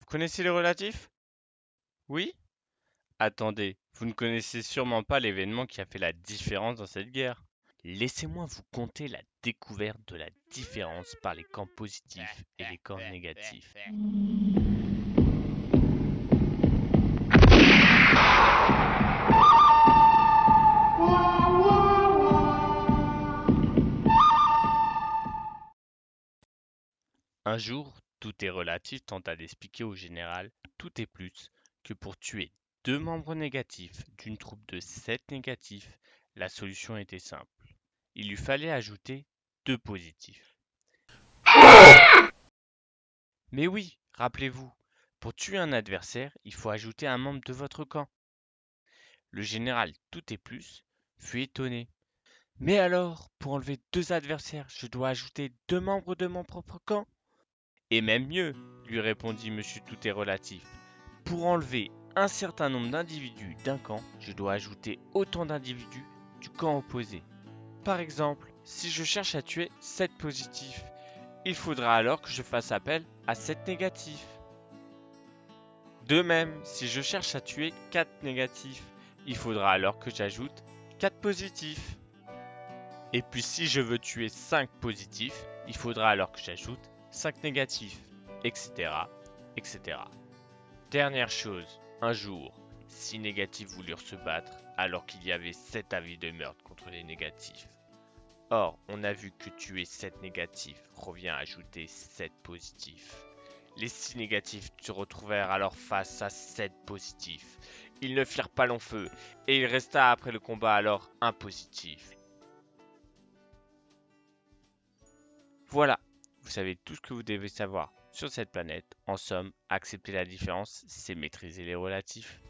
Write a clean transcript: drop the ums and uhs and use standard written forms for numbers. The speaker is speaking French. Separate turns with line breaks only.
connaissez les relatifs? Oui? Attendez, vous ne connaissez sûrement pas l'événement qui a fait la différence dans cette guerre. Laissez-moi vous conter la découverte de la différence par les camps positifs et les camps négatifs. Un jour, tout est relatif tenta d'expliquer au général tout est plus que pour tuer deux membres négatifs d'une troupe de 7 négatifs, la solution était simple. Il lui fallait ajouter deux positifs. Mais oui, rappelez-vous, pour tuer un adversaire, il faut ajouter un membre de votre camp. Le général Tout est plus fut étonné. Mais alors, pour enlever deux adversaires, je dois ajouter deux membres de mon propre camp? Et même mieux, lui répondit Monsieur Tout est relatif. Pour enlever un certain nombre d'individus d'un camp, je dois ajouter autant d'individus du camp opposé. Par exemple, si je cherche à tuer 7 positifs, il faudra alors que je fasse appel à 7 négatifs. De même, si je cherche à tuer 4 négatifs, il faudra alors que j'ajoute 4 positifs. Et puis si je veux tuer 5 positifs, il faudra alors que j'ajoute 5 négatifs, etc., etc. Dernière chose, un jour, 6 négatifs voulurent se battre alors qu'il y avait 7 avis de meurtre contre les négatifs. Or, on a vu que tuer 7 négatifs revient à ajouter 7 positifs. Les 6 négatifs se retrouvèrent alors face à 7 positifs. Ils ne firent pas long feu, et il resta après le combat alors un positif. Voilà, vous savez tout ce que vous devez savoir sur cette planète. En somme, accepter la différence, c'est maîtriser les relatifs.